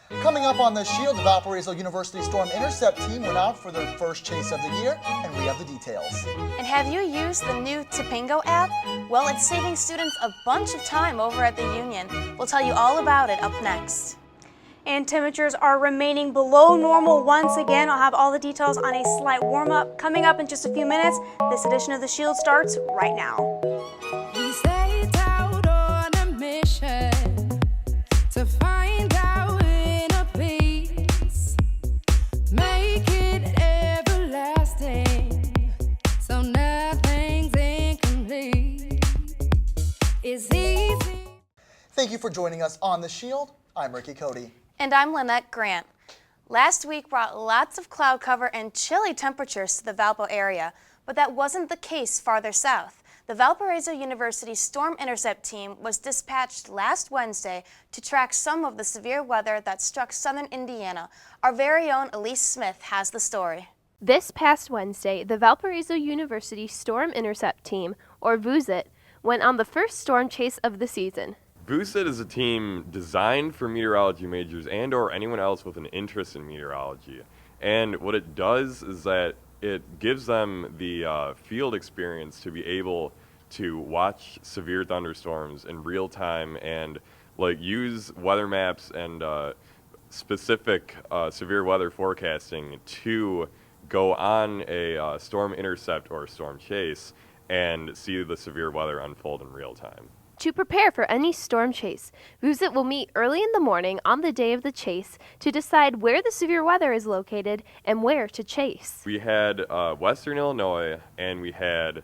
Coming up on the Shield, the Valparaiso University Storm Intercept team went out for their first chase of the year, and we have the details. And have you used the new Tapingo app? Well, it's saving students a bunch of time over at the Union. We'll tell you all about it up next. And temperatures are remaining below normal once again. I'll have all the details on a slight warm-up coming up in just a few minutes. This edition of the Shield starts right now. We set out on a mission to find our inner peace, make it everlasting, so nothing's incomplete. It's easy. Thank you for joining us on the Shield. I'm Ricky Cody. And I'm Lynnette Grant. Last week brought lots of cloud cover and chilly temperatures to the Valpo area, but that wasn't the case farther south. The Valparaiso University Storm Intercept team was dispatched last Wednesday to track some of the severe weather that struck southern Indiana. Our very own Elise Smith has the story. This past Wednesday, the Valparaiso University Storm Intercept team, or VUSIT, went on the first storm chase of the season. VUSIT is a team designed for meteorology majors and or anyone else with an interest in meteorology. And what it does is that it gives them the field experience to be able to watch severe thunderstorms in real time and use weather maps and specific severe weather forecasting to go on a storm intercept or storm chase and see the severe weather unfold in real time. To prepare for any storm chase, VUSIT will meet early in the morning on the day of the chase to decide where the severe weather is located and where to chase. We had western Illinois and we had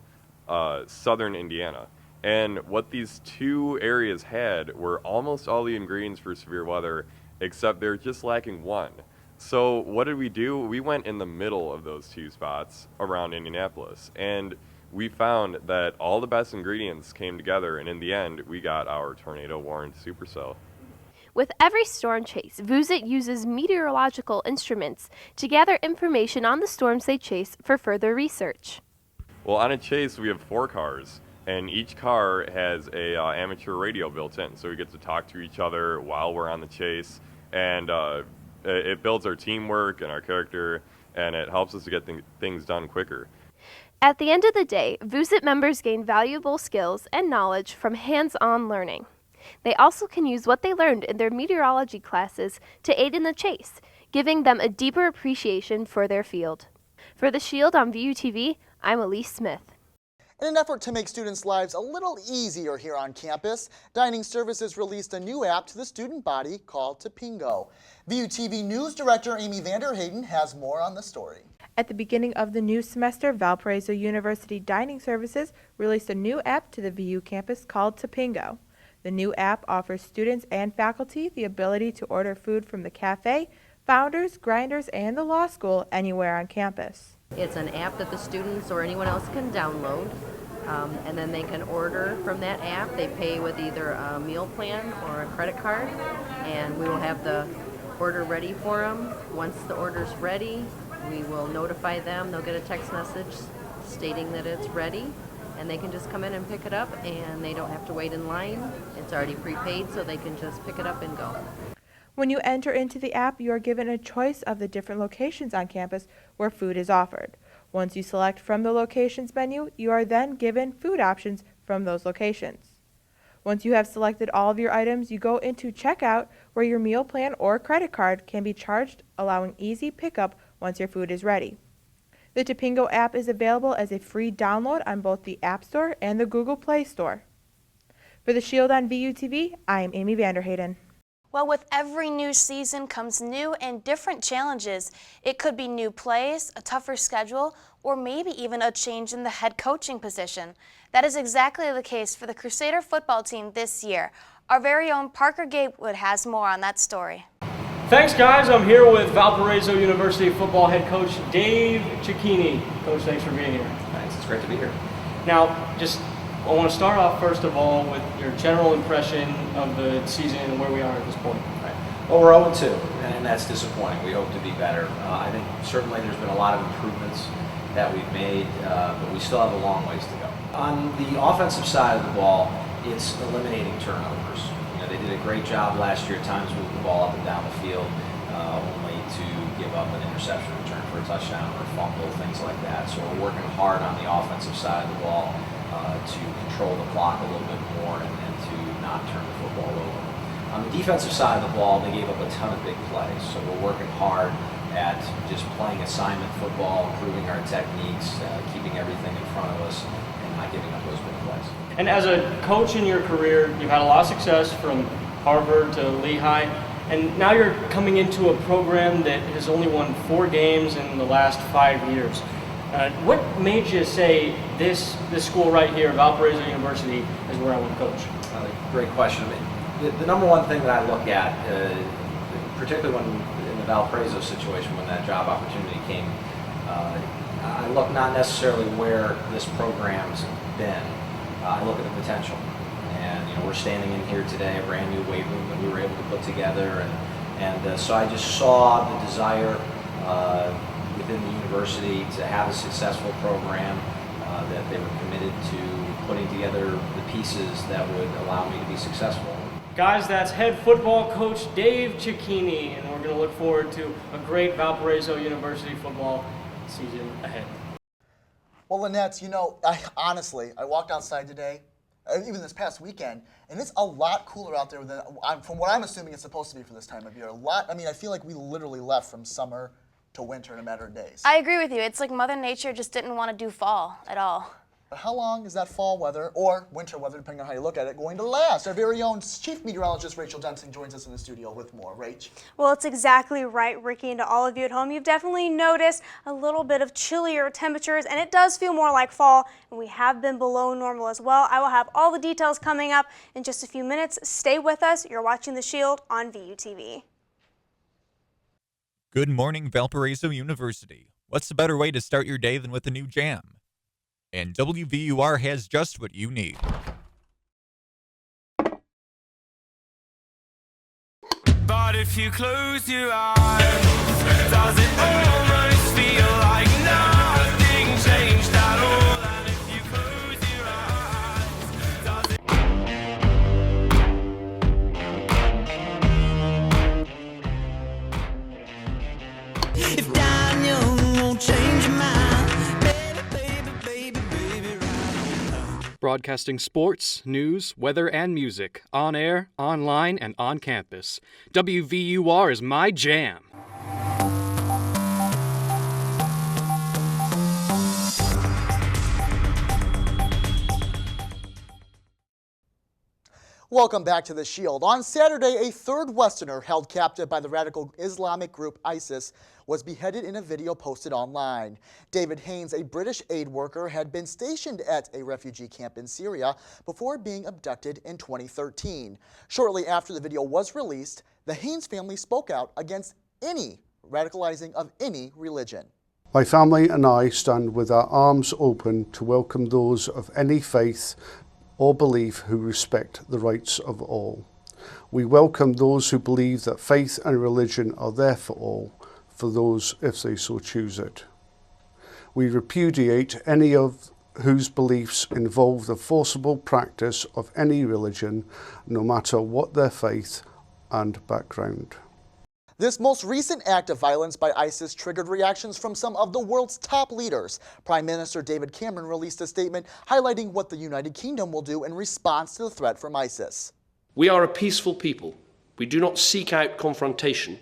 southern Indiana. And what these two areas had were almost all the ingredients for severe weather, except they're just lacking one. So what did we do? We went in the middle of those two spots around Indianapolis. And we found that all the best ingredients came together, and in the end, we got our tornado-warned supercell. With every storm chase, VUSIT uses meteorological instruments to gather information on the storms they chase for further research. Well, on a chase, we have 4 cars, and each car has a amateur radio built in, so we get to talk to each other while we're on the chase, and it builds our teamwork and our character, and it helps us to get things done quicker. At the end of the day, VUSIT members gain valuable skills and knowledge from hands-on learning. They also can use what they learned in their meteorology classes to aid in the chase, giving them a deeper appreciation for their field. For the Shield on VUTV, I'm Elise Smith. In an effort to make students' lives a little easier here on campus, Dining Services released a new app to the student body called Tapingo. VUTV News Director Amy Vanderhayden has more on the story. At the beginning of the new semester, Valparaiso University Dining Services released a new app to the VU campus called Tapingo. The new app offers students and faculty the ability to order food from the cafe, Founders, Grinders, and the law school anywhere on campus. It's an app that the students or anyone else can download, and then they can order from that app. They pay with either a meal plan or a credit card, and we will have the order ready for them. Once the order's ready, we will notify them. They'll get a text message stating that it's ready, and they can just come in and pick it up, and they don't have to wait in line. It's already prepaid, so they can just pick it up and go. When you enter into the app, you are given a choice of the different locations on campus where food is offered. Once you select from the locations menu, you are then given food options from those locations. Once you have selected all of your items, you go into checkout where your meal plan or credit card can be charged, allowing easy pickup once your food is ready. The Tapingo app is available as a free download on both the App Store and the Google Play Store. For the Shield on VUTV, I am Amy Vanderhayden. Well, with every new season comes new and different challenges. It could be new plays, a tougher schedule, or maybe even a change in the head coaching position. That is exactly the case for the Crusader football team this year. Our very own Parker Gatewood has more on that story. Thanks, guys. I'm here with Valparaiso University football head coach Dave CECCHINI. Coach, thanks for being here. Thanks. It's great to be here. Now, I want to start off first of all with your general impression of the season and where we are at this point. Right. Well, we're 0-2, and that's disappointing. We hope to be better. I think certainly there's been a lot of improvements that we've made, but we still have a long ways to go. On the offensive side of the ball, it's eliminating turnovers. They did a great job last year at times moving the ball up and down the field, only to give up an interception return for a touchdown or a fumble, things like that. So we're working hard on the offensive side of the ball to control the clock a little bit more and to not turn the football over. On the defensive side of the ball, they gave up a ton of big plays. So we're working hard at just playing assignment football, improving our techniques, keeping everything in front of us, and not giving up those big plays. And as a coach in your career, you've had a lot of success from Harvard to Lehigh, and now you're coming into a program that has only won 4 games in the last 5 years. What made you say this school right here, Valparaiso University, is where I want to coach? Great question. The number one thing that I look at, particularly when in the Valparaiso situation, when that job opportunity came, I look not necessarily where this program's been. I look at the potential. And we're standing in here today, a brand new weight room that we were able to put together, and so I just saw the desire within the university to have a successful program, that they were committed to putting together the pieces that would allow me to be successful. Guys, that's head football coach Dave CECCHINI, and we're going to look forward to a great Valparaiso University football season ahead. Well, Lynnette, I walked outside today, even this past weekend, and it's a lot cooler out there than, from what I'm assuming it's supposed to be for this time of year. I feel like we literally left from summer to winter in a matter of days. I agree with you. It's like Mother Nature just didn't want to do fall at all. But how long is that fall weather, or winter weather, depending on how you look at it, going to last? Our very own Chief Meteorologist Rachel Duensing joins us in the studio with more. Rach? Well, it's exactly right, Ricky, and to all of you at home, you've definitely noticed a little bit of chillier temperatures, and it does feel more like fall, and we have been below normal as well. I will have all the details coming up in just a few minutes. Stay with us. You're watching The Shield on VUTV. Good morning, Valparaiso University. What's a better way to start your day than with a new jam? And WVUR has just what you need. But if you close your eyes, does it almost feel like nothing changed at all? And if you close your eyes, does it... If Daniel won't change your mind, broadcasting sports, news, weather, and music, on air, online, and on campus. WVUR is my jam. Welcome back to The Shield. On Saturday, a third Westerner held captive by the radical Islamic group ISIS was beheaded in a video posted online. David HAINES, a British aid worker, had been stationed at a refugee camp in Syria before being abducted in 2013. Shortly after the video was released, the HAINES family spoke out against any radicalizing of any religion. My family and I stand with our arms open to welcome those of any faith or belief who respect the rights of all. We welcome those who believe that faith and religion are there for all, for those if they so choose it. We repudiate any of whose beliefs involve the forcible practice of any religion, no matter what their faith and background. This most recent act of violence by ISIS triggered reactions from some of the world's top leaders. Prime Minister David Cameron released a statement highlighting what the United Kingdom will do in response to the threat from ISIS. We are a peaceful people. We do not seek out confrontation,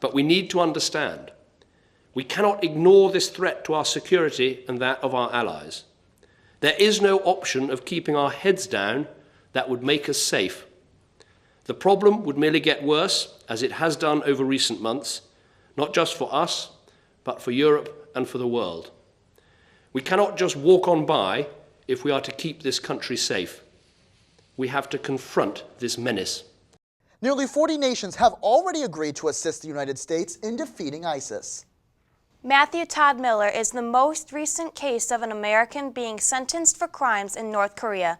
but we need to understand we cannot ignore this threat to our security and that of our allies. There is no option of keeping our heads down that would make us safe. The problem would merely get worse, as it has done over recent months, not just for us, but for Europe and for the world. We cannot just walk on by if we are to keep this country safe. We have to confront this menace. Nearly 40 nations have already agreed to assist the United States in defeating ISIS. Matthew Todd Miller is the most recent case of an American being sentenced for crimes in North Korea.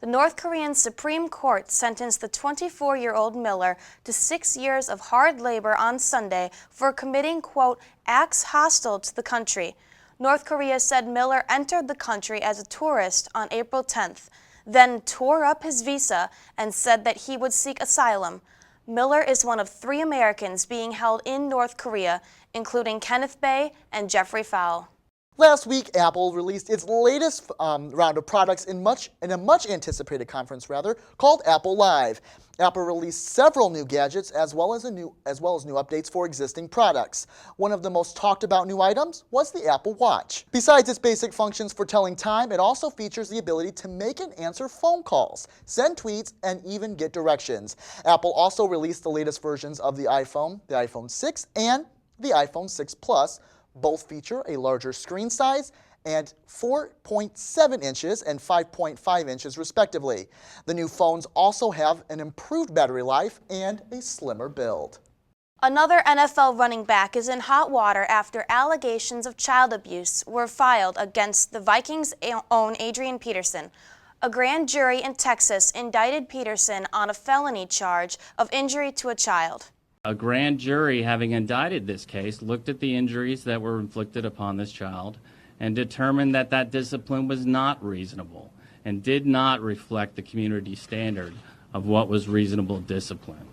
The North Korean Supreme Court sentenced the 24-year-old Miller to 6 years of hard labor on Sunday for committing, quote, acts hostile to the country. North Korea said Miller entered the country as a tourist on April 10th. then tore up his visa and said that he would seek asylum. Miller is one of 3 Americans being held in North Korea, including Kenneth Bay and Jeffrey Fowle. Last week, Apple released its latest round of products in a much anticipated conference called Apple Live. Apple released several new gadgets as well as new updates for existing products. One of the most talked about new items was the Apple Watch. Besides its basic functions for telling time, it also features the ability to make and answer phone calls, send tweets, and even get directions. Apple also released the latest versions of the iPhone 6 and the iPhone 6 Plus. Both feature a larger screen size and 4.7 inches and 5.5 inches respectively. The new phones also have an improved battery life and a slimmer build. Another NFL running back is in hot water after allegations of child abuse were filed against the Vikings' own Adrian Peterson. A grand jury in Texas indicted Peterson on a felony charge of injury to a child. A grand jury, having indicted this case, looked at the injuries that were inflicted upon this child and determined that that discipline was not reasonable and did not reflect the community standard of what was reasonable discipline.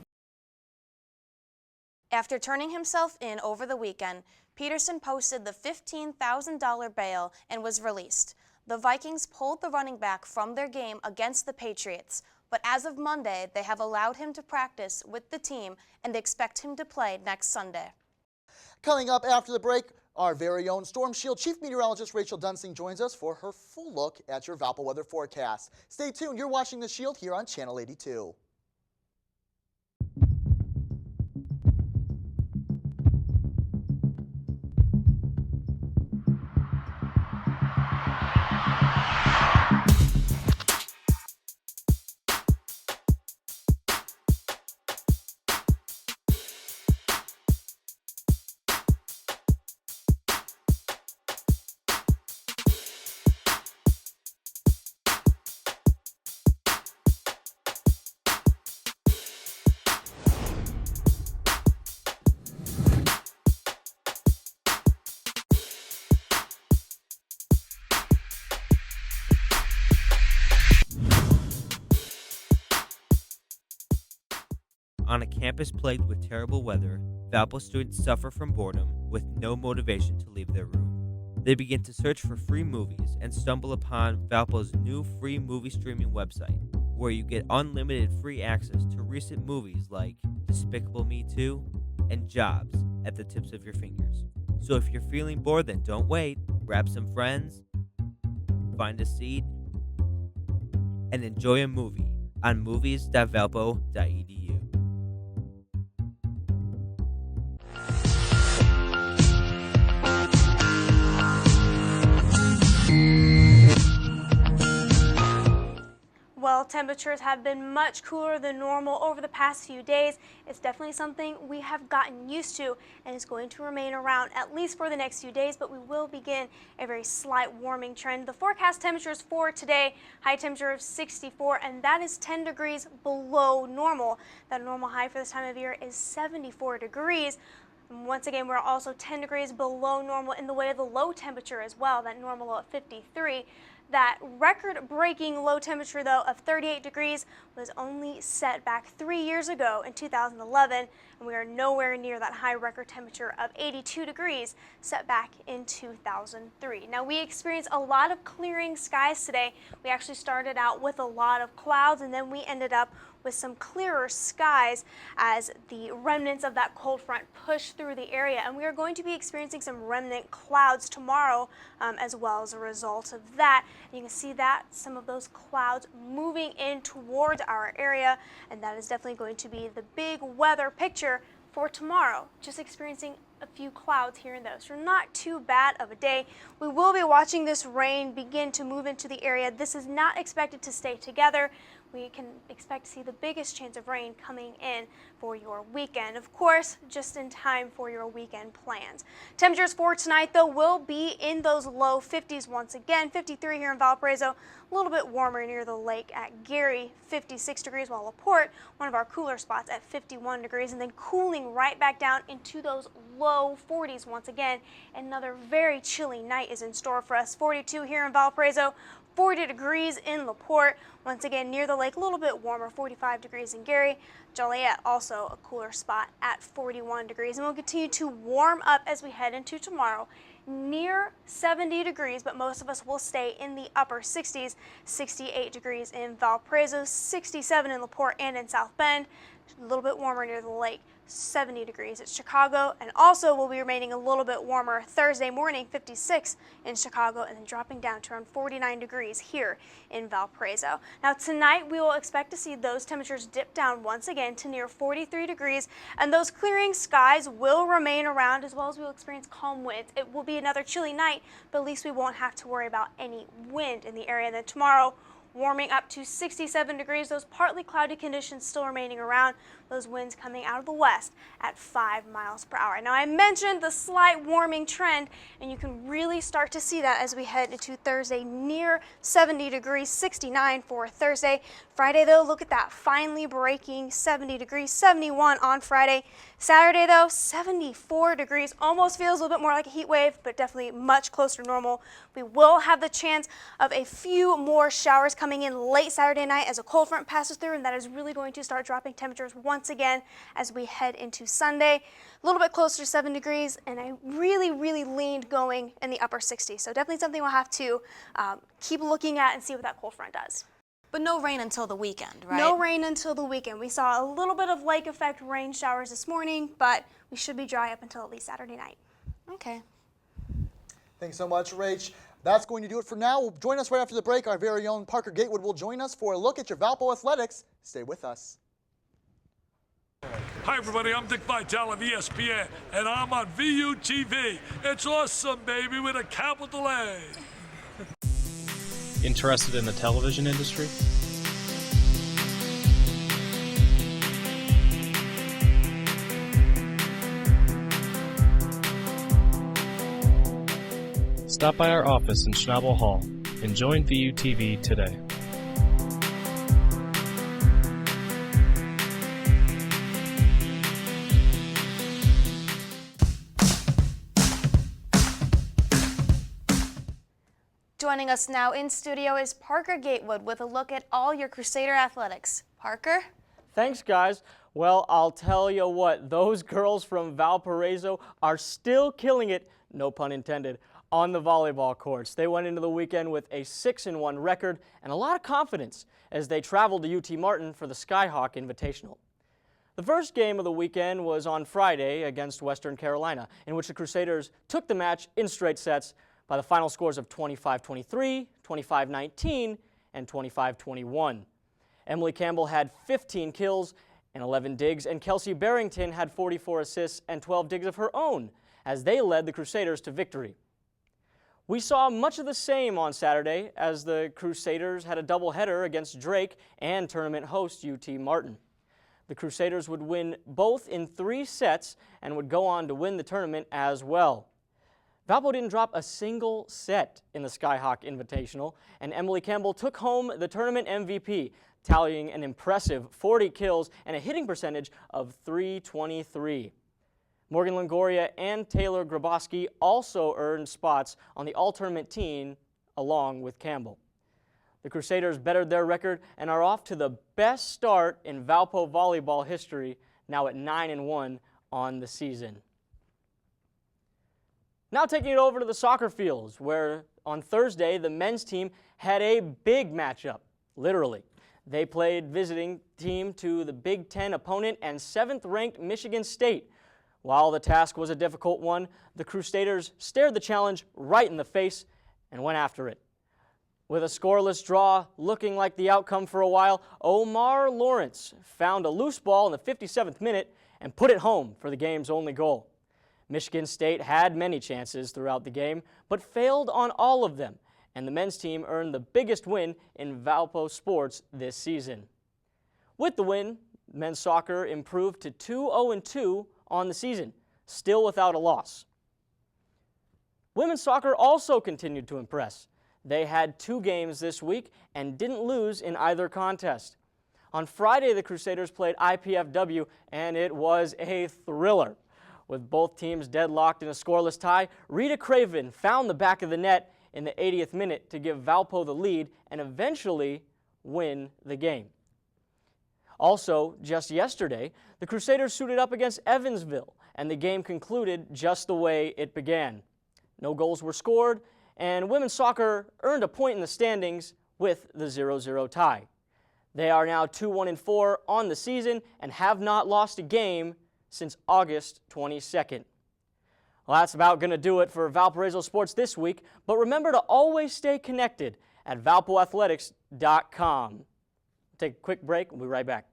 After turning himself in over the weekend, Peterson posted the $15,000 bail and was released. The Vikings pulled the running back from their game against the Patriots, but as of Monday, they have allowed him to practice with the team and expect him to play next Sunday. Coming up after the break, our very own Storm Shield Chief Meteorologist Rachel Duensing joins us for her full look at your Valpo weather forecast. Stay tuned, you're watching The Shield here on Channel 82. On a campus plagued with terrible weather, Valpo students suffer from boredom with no motivation to leave their room. They begin to search for free movies and stumble upon Valpo's new free movie streaming website, where you get unlimited free access to recent movies like Despicable Me 2 and Jobs at the tips of your fingers. So if you're feeling bored, then don't wait. Grab some friends, find a seat, and enjoy a movie on movies.valpo.edu. Well, temperatures have been much cooler than normal over the past few days. It's definitely something we have gotten used to and is going to remain around at least for the next few days, but we will begin a very slight warming trend. The forecast temperatures for today, high temperature of 64, and that is 10 degrees below normal. That normal high for this time of year is 74 degrees. And once again, we're also 10 degrees below normal in the way of the low temperature as well, that normal low at 53. That record-breaking low temperature, though, of 38 degrees was only set back 3 years ago in 2011, and we are nowhere near that high record temperature of 82 degrees set back in 2003. Now, we experienced a lot of clearing skies today. We actually started out with a lot of clouds, and then we ended up with some clearer skies as the remnants of that cold front push through the area. And we are going to be experiencing some remnant clouds tomorrow as well as a result of that. And you can see that some of those clouds moving in towards our area, and that is definitely going to be the big weather picture for tomorrow. Just experiencing a few clouds here and there, so not too bad of a day. We will be watching this rain begin to move into the area. This is not expected to stay together. We can expect to see the biggest chance of rain coming in for your weekend. Of course, just in time for your weekend plans. Temperatures for tonight, though, will be in those low 50s once again. 53 here in Valparaiso, a little bit warmer near the lake at Gary, 56 degrees, while LaPorte, one of our cooler spots, at 51 degrees, and then cooling right back down into those low 40s once again. Another very chilly night is in store for us. 42 here in Valparaiso, 40 degrees in LaPorte. Once again, near the lake, a little bit warmer, 45 degrees in Gary. Joliet, also a cooler spot at 41 degrees. And we'll continue to warm up as we head into tomorrow. Near 70 degrees, but most of us will stay in the upper 60s. 68 degrees in Valparaiso, 67 in LaPorte and in South Bend. A little bit warmer near the lake. 70 degrees at Chicago, and also will be remaining a little bit warmer Thursday morning, 56 in Chicago, and then dropping down to around 49 degrees here in Valparaiso. Now tonight we will expect to see those temperatures dip down once again to near 43 degrees, and those clearing skies will remain around, as well as we will experience calm winds. It will be another chilly night, but at least we won't have to worry about any wind in the area. And then tomorrow, warming up to 67 degrees, those partly cloudy conditions still remaining around, those winds coming out of the west at 5 miles per hour. Now I mentioned the slight warming trend, and you can really start to see that as we head into Thursday, near 70 degrees, 69 for Thursday. Friday though, look at that, finally breaking 70 degrees, 71 on Friday. Saturday though, 74 degrees, almost feels a little bit more like a heat wave, but definitely much closer to normal. We will have the chance of a few more showers coming in late Saturday night as a cold front passes through, and that is really going to start dropping temperatures once again as we head into Sunday. A little bit closer to 7 degrees, and I really leaned going in the upper 60s. So definitely something we'll have to keep looking at and see what that cold front does. But no rain until the weekend, right? No rain until the weekend. We saw a little bit of lake effect rain showers this morning, but we should be dry up until at least Saturday night. Okay. Thanks so much, Rach. That's going to do it for now. Join us right after the break. Our very own Parker Gatewood will join us for a look at your Valpo athletics. Stay with us. Hi everybody, I'm Dick Vitale of ESPN, and I'm on VUTV. It's awesome, baby, with a capital A. Interested in the television industry? Stop by our office in Schnabel Hall and join VUTV today. Joining us now in studio is Parker Gatewood with a look at all your Crusader athletics. Parker? Thanks, guys. Well, I'll tell you what, those girls from Valparaiso are still killing it, no pun intended, on the volleyball courts. They went into the weekend with a 6-1 record and a lot of confidence as they traveled to UT Martin for the Skyhawk Invitational. The first game of the weekend was on Friday against Western Carolina, in which the Crusaders took the match in straight sets by the final scores of 25-23, 25-19, and 25-21. Emily Campbell had 15 kills and 11 digs, and Kelsey Barrington had 44 assists and 12 digs of her own as they led the Crusaders to victory. We saw much of the same on Saturday as the Crusaders had a doubleheader against Drake and tournament host UT Martin. The Crusaders would win both in 3 sets and would go on to win the tournament as well. Valpo didn't drop a single set in the Skyhawk Invitational, and Emily Campbell took home the tournament MVP, tallying an impressive 40 kills and a hitting percentage of .323. Morgan Longoria and Taylor Grabowski also earned spots on the all-tournament team along with Campbell. The Crusaders bettered their record and are off to the best start in Valpo volleyball history, now at 9-1 on the season. Now taking it over to the soccer fields, where on Thursday the men's team had a big matchup, literally. They played visiting team to the Big Ten opponent and 7th-ranked Michigan State. While the task was a difficult one, the Crusaders stared the challenge right in the face and went after it. With a scoreless draw looking like the outcome for a while, Omar Lawrence found a loose ball in the 57th minute and put it home for the game's only goal. Michigan State had many chances throughout the game, but failed on all of them, and the men's team earned the biggest win in Valpo sports this season. With the win, men's soccer improved to 2-0-2 on the season, still without a loss. Women's soccer also continued to impress. They had 2 games this week and didn't lose in either contest. On Friday, the Crusaders played IPFW, and it was a thriller. With both teams deadlocked in a scoreless tie, Rita Craven found the back of the net in the 80th minute to give Valpo the lead and eventually win the game. Also, just yesterday, the Crusaders suited up against Evansville, and the game concluded just the way it began. No goals were scored, and women's soccer earned a point in the standings with the 0-0 tie. They are now 2-1-4 on the season and have not lost a game since August 22nd. Well, that's about going to do it for Valparaiso Sports this week, but remember to always stay connected at valpoathletics.com. Take a quick break, we'll be right back.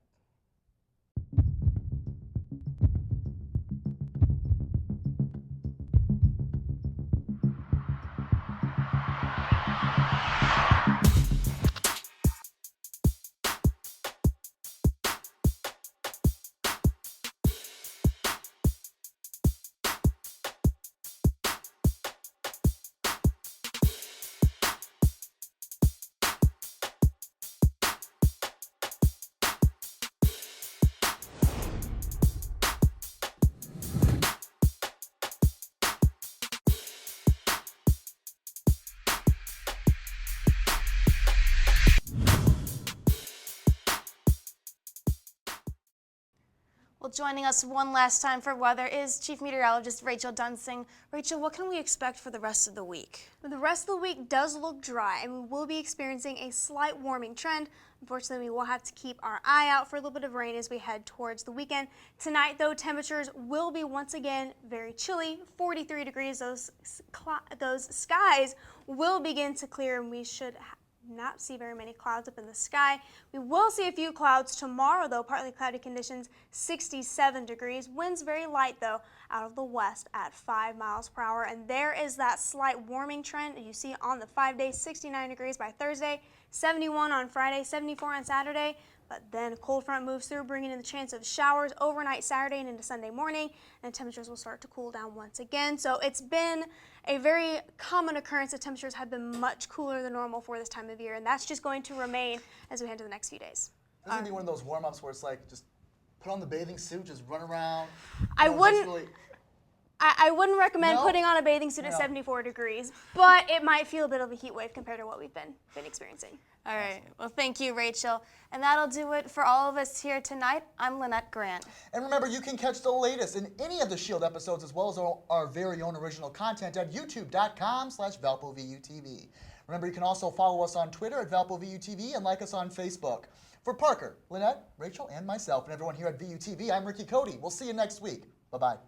Well, joining us one last time for weather is Chief Meteorologist Rachel Duensing. Rachel, what can we expect for the rest of the week? The rest of the week does look dry, and we will be experiencing a slight warming trend. Unfortunately, we will have to keep our eye out for a little bit of rain as we head towards the weekend. Tonight, though, temperatures will be once again very chilly, 43 degrees. Those skies will begin to clear, and we should not see very many clouds up in the sky. We will see a few clouds tomorrow, though, partly cloudy conditions, 67 degrees. Winds very light, though, out of the west at 5 miles per hour. And there is that slight warming trend you see on the 5 days, 69 degrees by Thursday, 71 on Friday, 74 on Saturday. But then a cold front moves through, bringing in the chance of showers overnight Saturday and into Sunday morning, and temperatures will start to cool down once again. So it's been a very common occurrence that temperatures have been much cooler than normal for this time of year, and that's just going to remain as we head to the next few days. This is going to be one of those warm-ups where it's like, just put on the bathing suit, just run around. I wouldn't recommend putting on a bathing suit at 74 degrees, but it might feel a bit of a heat wave compared to what we've been experiencing. All right. Well, thank you, Rachel. And that'll do it for all of us here tonight. I'm Lynnette Grant. And remember, you can catch the latest in any of the Shield episodes as well as our very own original content at youtube.com/ValpoVUTV. Remember, you can also follow us on Twitter at ValpoVUTV and like us on Facebook. For Parker, Lynnette, Rachel, and myself, and everyone here at VUTV, I'm Ricky Cody. We'll see you next week. Bye-bye.